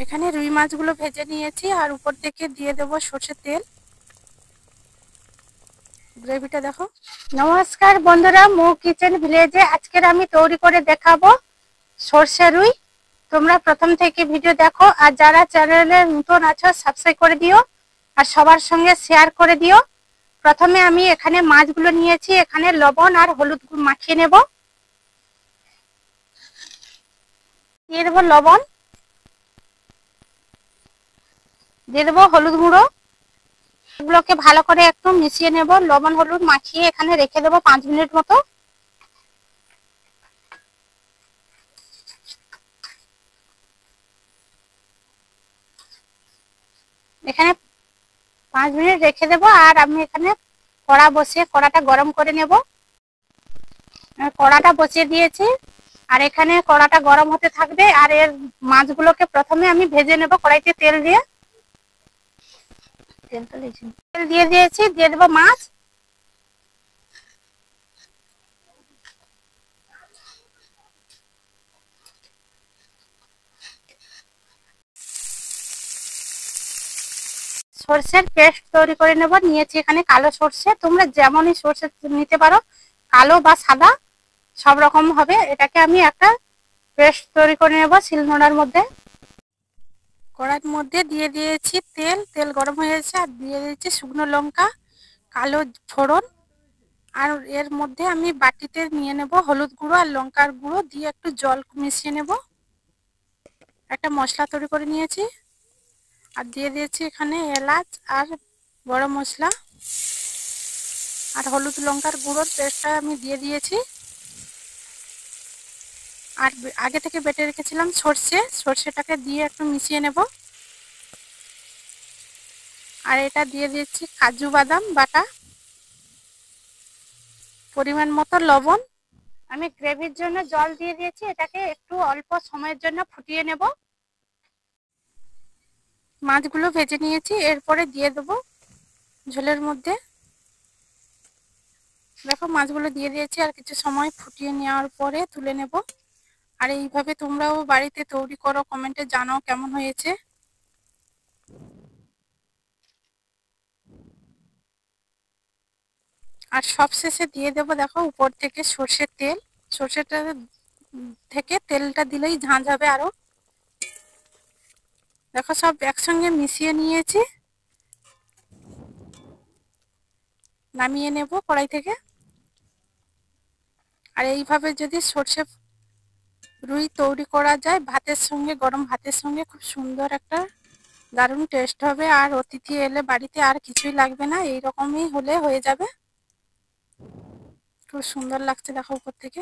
এখানে রুই মাছগুলো ভেজে নিয়েছি আর উপর থেকে দিয়ে দেবো সরষের তেল। গ্রেভিটা দেখো। নমস্কার বন্ধুরা, মো কিচেন ভিলেজে আজকের আমি তৈরি করে দেখাবো সরষে রুই। তোমরা প্রথম থেকে ভিডিও দেখো, আর যারা চ্যানেলে নতুন আছো সাবস্ক্রাইব করে দিও আর সবার সঙ্গে শেয়ার করে দিও। প্রথমে আমি এখানে মাছগুলো নিয়েছি, এখানে লবণ আর হলুদ মাখিয়ে নেব। দিয়ে দেবো লবণ, দিয়ে দেবো হলুদ গুঁড়ো। এগুলোকে ভালো করে একটু মিশিয়ে নেব। লবণ হলুদ মাখিয়ে এখানে রেখে দেবো 5 মিনিট মতো। এখানে 5 মিনিট রেখে দেবো। আর আমি এখানে কড়া বসিয়ে কড়াটা গরম করে নেব। কড়াটা বসিয়ে দিয়েছি আর এখানে কড়াটা গরম হতে থাকবে। আর এর মাছগুলোকে প্রথমে আমি ভেজে নেব কড়াইতে তেল দিয়ে। তেল দিয়ে দিয়েছি, দিয়ে দেবো মাছ। সরষের পেস্ট তৈরি করে নেব। নিয়েছি এখানে কালো সরষে, তোমরা যেমনই সরষে নিতে পারো, কালো বা সাদা সব রকম হবে। এটাকে আমি একটা পেস্ট তৈরি করে নেব শিলনোড়ার মধ্যে। কড়াইয়ের মধ্যে দিয়ে দিয়েছি তেল। তেল গরম হয়ে গেছে আর দিয়ে দিয়েছি শুকনো লঙ্কা, কালো ফোড়ন। আর এর মধ্যে আমি বাটিতে নিয়ে নেব হলুদ গুঁড়ো আর লঙ্কার গুঁড়ো দিয়ে একটু জল মিশিয়ে নেব। একটা মশলা তৈরি করে নিয়েছি আর দিয়ে দিয়েছি এখানে এলাচ আর গরম মশলা আর হলুদ লঙ্কার গুঁড়োর পেস্টটা আমি দিয়ে দিয়েছি। আর আগে থেকে বেটে রেখেছিলাম সর্ষেটাকে দিয়ে একটু মিশিয়ে নেব। আর এটা দিয়ে দিচ্ছি কাজু বাদাম বাটা, পরিমাণ মতো লবণ। আমি গ্রেভির জন্য জল দিয়ে দিয়েছি, এটাকে একটু অল্প সময়ের জন্য ফুটিয়ে নেব। মাছগুলো ভেজে নিয়েছি, এরপরে দিয়ে দেবো ঝোলের মধ্যে। দেখো মাছগুলো দিয়ে দিয়েছি আর কিছু সময় ফুটিয়ে নেওয়ার পরে তুলে নেব। আর এইভাবে তোমরাও বাড়িতে তৈরি করো, কমেন্টে জানাও কেমন হয়েছে। আর সবশেষে দিয়ে দেবো দেখো উপর থেকে সর্ষের তেল। সর্ষেটা থেকে তেলটা দিলেই ঝাঁঝ হবে আরো। দেখো সব একসঙ্গে মিশিয়ে নিয়েছি, নামিয়ে নেব কড়াই থেকে। আর এইভাবে যদি সর্ষে রুই তৈরি করা যায় ভাতের সঙ্গে, গরম ভাতের সঙ্গে খুব সুন্দর একটা দারুণ টেস্ট হবে। আর অতিথি এলে বাড়িতে আর কিছুই লাগবে না, এইরকমই হলে হয়ে যাবে। খুব সুন্দর লাগছে দেখো উপর থেকে।